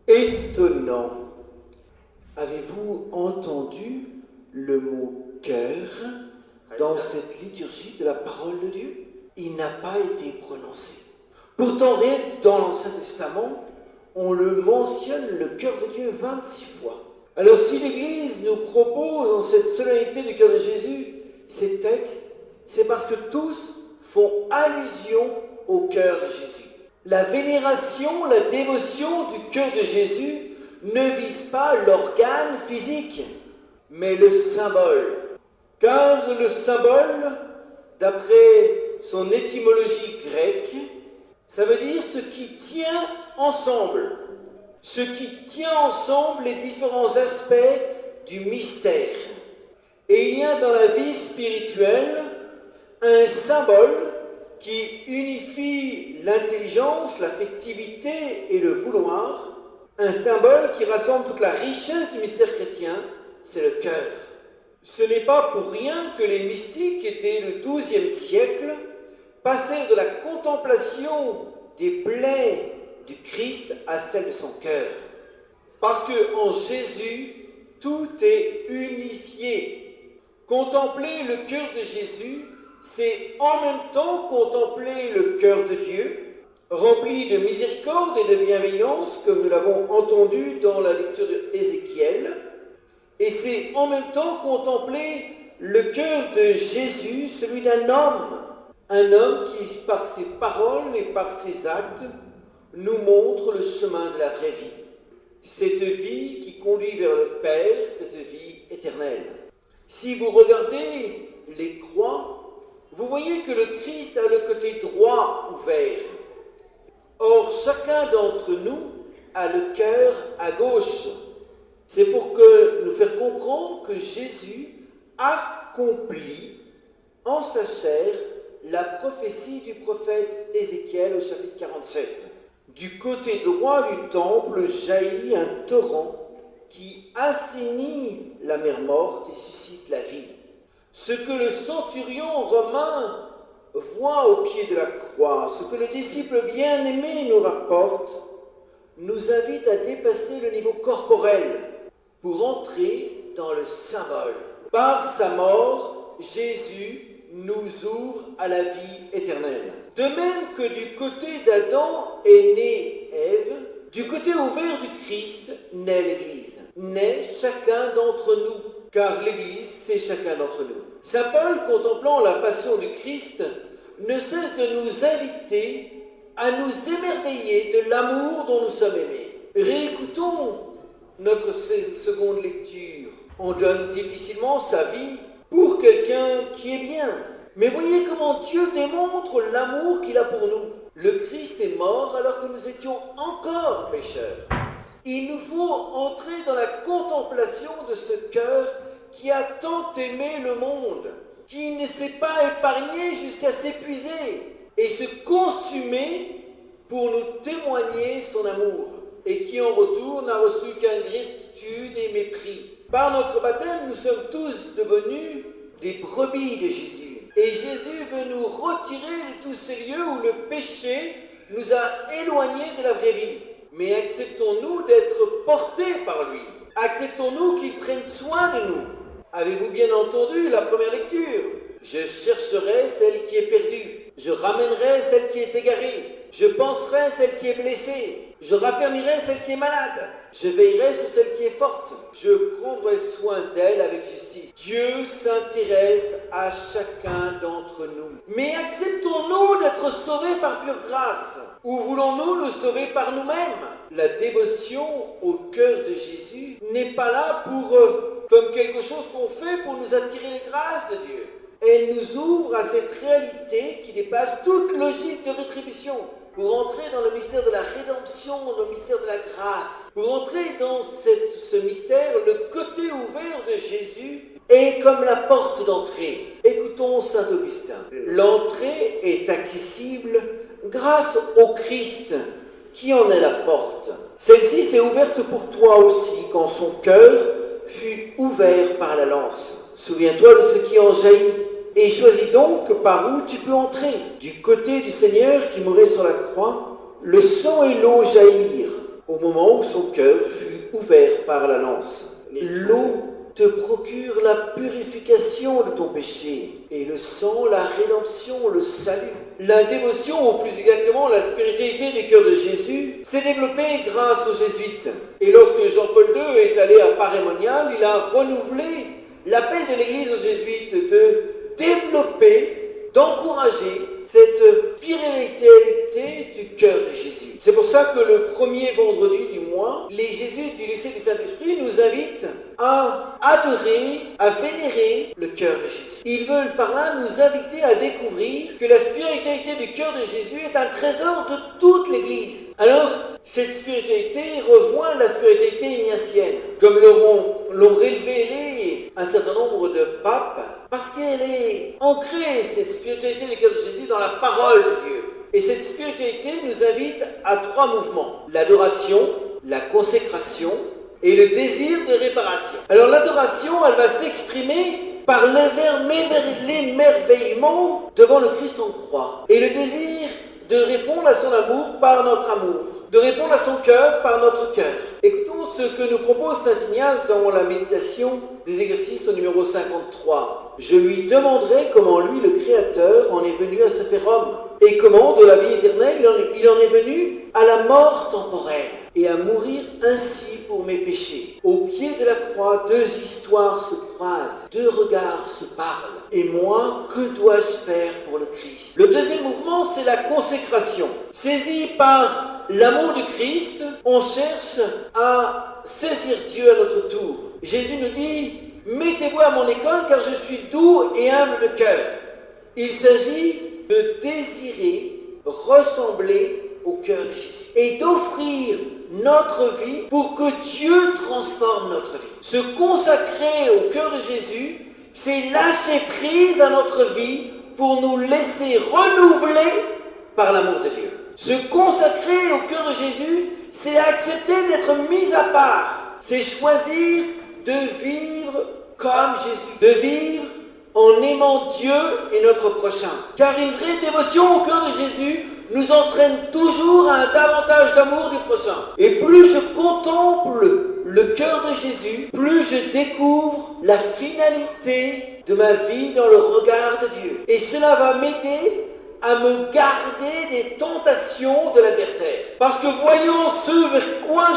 Étonnant. Avez-vous entendu le mot cœur dans cette liturgie de la parole de Dieu? Il n'a pas été prononcé. Pourtant, rien que dans l'Ancien Testament, on le mentionne, le cœur de Dieu, 26 fois. Alors si l'Église nous propose en cette solennité du cœur de Jésus ces textes, c'est parce que tous font allusion au cœur de Jésus. La vénération, la dévotion du cœur de Jésus ne vise pas l'organe physique, mais le symbole. Car le symbole, d'après son étymologie grecque, ça veut dire ce qui tient ensemble. Ce qui tient ensemble les différents aspects du mystère. Et il y a dans la vie spirituelle un symbole qui unifie l'intelligence, l'affectivité et le vouloir. Un symbole qui rassemble toute la richesse du mystère chrétien, c'est le cœur. Ce n'est pas pour rien que les mystiques, qui étaient le XIIe siècle, passèrent de la contemplation des plaies du Christ à celle de son cœur. Parce qu'en Jésus, tout est unifié. Contempler le cœur de Jésus, c'est en même temps contempler le cœur de Dieu, rempli de miséricorde et de bienveillance, comme nous l'avons entendu dans la lecture de Ézéchiel, et c'est en même temps contempler le cœur de Jésus, celui d'un homme qui, par ses paroles et par ses actes, nous montre le chemin de la vraie vie. Cette vie qui conduit vers le Père, cette vie éternelle. Si vous regardez les croix, vous voyez que le Christ a le côté droit ouvert. Or, chacun d'entre nous a le cœur à gauche. C'est pour nous faire comprendre que Jésus accomplit en sa chair la prophétie du prophète Ézéchiel au chapitre 47. Du côté droit du temple jaillit un torrent qui assainit la mer morte et suscite la vie. Ce que le centurion romain voit au pied de la croix, ce que le disciple bien-aimé nous rapporte, nous invite à dépasser le niveau corporel pour entrer dans le symbole. Par sa mort, Jésus nous ouvre à la vie éternelle. De même que du côté d'Adam est née Ève, du côté ouvert du Christ naît l'Église, naît chacun d'entre nous, car l'Église, c'est chacun d'entre nous. Saint Paul, contemplant la passion du Christ, ne cesse de nous inviter à nous émerveiller de l'amour dont nous sommes aimés. Réécoutons notre seconde lecture. On donne difficilement sa vie pour quelqu'un qui est bien. Mais voyez comment Dieu démontre l'amour qu'il a pour nous. Le Christ est mort alors que nous étions encore pécheurs. Il nous faut entrer dans la contemplation de ce cœur qui a tant aimé le monde, qui ne s'est pas épargné jusqu'à s'épuiser et se consumer pour nous témoigner son amour, et qui en retour n'a reçu qu'ingratitude et mépris. Par notre baptême, nous sommes tous devenus des brebis de Jésus. Et Jésus veut nous retirer de tous ces lieux où le péché nous a éloignés de la vraie vie. Mais acceptons-nous d'être portés par lui? Acceptons-nous qu'il prenne soin de nous? Avez-vous bien entendu la première lecture? Je chercherai celle qui est perdue. Je ramènerai celle qui est égarée. Je panserai celle qui est blessée. Je raffermirai celle qui est malade. Je veillerai sur celle qui est forte. Je prendrai soin d'elle avec justice. Dieu s'intéresse à chacun d'entre nous. Mais acceptons-nous d'être sauvés par pure grâce? Ou voulons-nous nous sauver par nous-mêmes? La dévotion au cœur de Jésus n'est pas là comme quelque chose qu'on fait pour nous attirer les grâces de Dieu. Elle nous ouvre à cette réalité qui dépasse toute logique de rétribution. Pour entrer dans le mystère de la rédemption, dans le mystère de la grâce, pour entrer dans ce mystère, le côté ouvert de Jésus est comme la porte d'entrée. Écoutons saint Augustin. L'entrée est accessible grâce au Christ, qui en est la porte. Celle-ci s'est ouverte pour toi aussi, quand son cœur fut ouvert par la lance. Souviens-toi de ce qui en jaillit, et choisis donc par où tu peux entrer. Du côté du Seigneur qui mourait sur la croix, le sang et l'eau jaillirent. au moment où son cœur fut ouvert par la lance. L'eau te procure la purification de ton péché, et le sang, la rédemption, le salut. La dévotion, ou plus exactement la spiritualité du cœur de Jésus, s'est développée grâce aux jésuites. Et lorsque Jean-Paul II est allé à Paray-Monial, il a renouvelé l'appel de l'Église aux jésuites de développer, d'encourager cette spiritualité du cœur de Jésus. C'est pour ça que le premier vendredi du mois, les jésuites du lycée du Saint-Esprit nous invitent à adorer, à vénérer le cœur de Jésus. Ils veulent par là nous inviter à découvrir que la spiritualité du cœur de Jésus est un trésor de toute l'Église. Alors, cette spiritualité rejoint la spiritualité ignatienne, comme l'ont révélé un certain nombre de papes, parce qu'elle est ancrée, cette spiritualité du cœur de Jésus, dans la parole de Dieu. Et cette spiritualité nous invite à 3 mouvements: l'adoration, la consécration et le désir de réparation. Alors l'adoration, elle va s'exprimer par l'émerveillement devant le Christ en croix, et le désir de répondre à son amour par notre amour, de répondre à son cœur par notre cœur. Écoutons ce que nous propose saint Ignace dans la méditation des exercices au numéro 53. Je lui demanderai comment lui, le Créateur, en est venu à se faire homme, et comment, de la vie éternelle, il en est venu à la mort temporelle, et à mourir ainsi pour mes péchés. Au pied de la croix, 2 histoires se croisent, 2 regards se parlent. Et moi, que dois-je faire pour le Christ? Le deuxième mouvement, c'est la consécration. Saisi par l'amour du Christ, on cherche à saisir Dieu à notre tour. Jésus nous dit: mettez-vous à mon école, car je suis doux et humble de cœur. Il s'agit de désirer ressembler au cœur de Jésus et d'offrir notre vie pour que Dieu transforme notre vie. Se consacrer au cœur de Jésus, c'est lâcher prise à notre vie pour nous laisser renouveler par l'amour de Dieu. Se consacrer au cœur de Jésus, c'est accepter d'être mis à part. C'est choisir de vivre comme Jésus, de vivre en aimant Dieu et notre prochain. Car une vraie dévotion au cœur de Jésus nous entraîne toujours à un davantage d'amour du prochain. Et plus je contemple le cœur de Jésus, plus je découvre la finalité de ma vie dans le regard de Dieu. Et cela va m'aider à me garder des tentations de l'adversaire. Parce que voyant ce vers quoi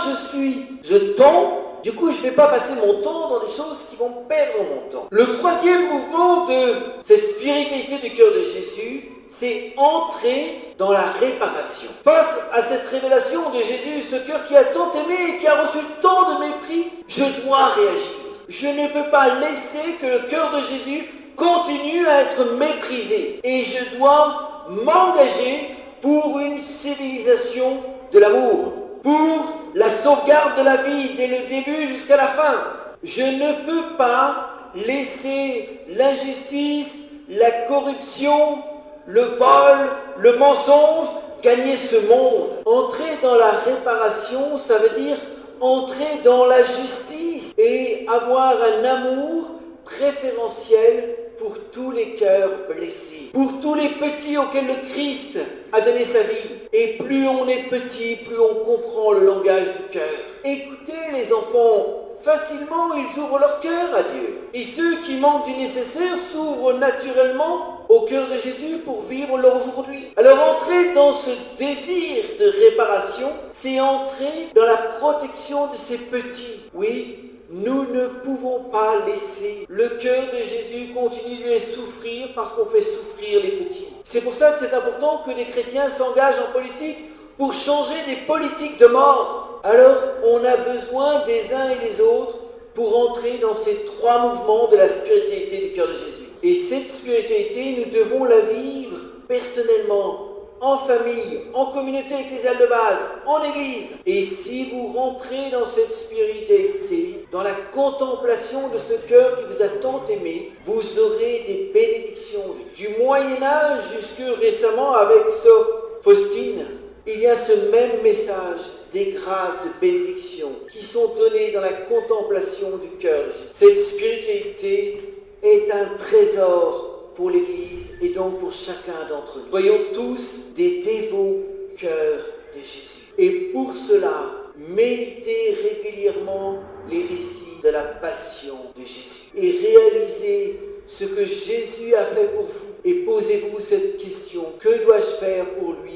je tends, du coup, je ne vais pas passer mon temps dans des choses qui vont perdre mon temps. Le troisième mouvement de cette spiritualité du cœur de Jésus, c'est entrer dans la réparation. Face à cette révélation de Jésus, ce cœur qui a tant aimé et qui a reçu tant de mépris, je dois réagir. Je ne peux pas laisser que le cœur de Jésus continue à être méprisé. Et je dois m'engager pour une civilisation de l'amour, pour la sauvegarde de la vie dès le début jusqu'à la fin. Je ne peux pas laisser l'injustice, la corruption, le vol, le mensonge gagner ce monde. Entrer dans la réparation, ça veut dire entrer dans la justice et avoir un amour préférentiel pour tous les cœurs blessés, pour tous les petits auxquels le Christ a donné sa vie. Et plus on est petit, plus on comprend le langage du cœur. Écoutez les enfants, facilement ils ouvrent leur cœur à Dieu. Et ceux qui manquent du nécessaire s'ouvrent naturellement au cœur de Jésus pour vivre leur aujourd'hui. Alors entrer dans ce désir de réparation, c'est entrer dans la protection de ces petits. Oui, nous ne pouvons pas laisser le cœur de Jésus continuer de souffrir parce qu'on fait souffrir les petits. C'est pour ça que c'est important que des chrétiens s'engagent en politique pour changer des politiques de mort. Alors, on a besoin des uns et des autres pour entrer dans ces 3 mouvements de la spiritualité du cœur de Jésus. Et cette spiritualité, nous devons la vivre personnellement, en famille, en communauté ecclésiale de base, en église. Et si vous rentrez dans cette spiritualité, dans la contemplation de ce cœur qui vous a tant aimé, vous aurez des bénédictions. Du Moyen-Âge jusque récemment avec sœur Faustine, il y a ce même message des grâces de bénédiction qui sont données dans la contemplation du cœur de Jésus. Cette spiritualité est un trésor pour l'Église et donc pour chacun d'entre nous. Soyons tous des dévots cœurs de Jésus. Et pour cela, Méditez régulièrement les récits de la passion de Jésus et réalisez ce que Jésus a fait pour vous. Et posez-vous cette question: que dois-je faire pour lui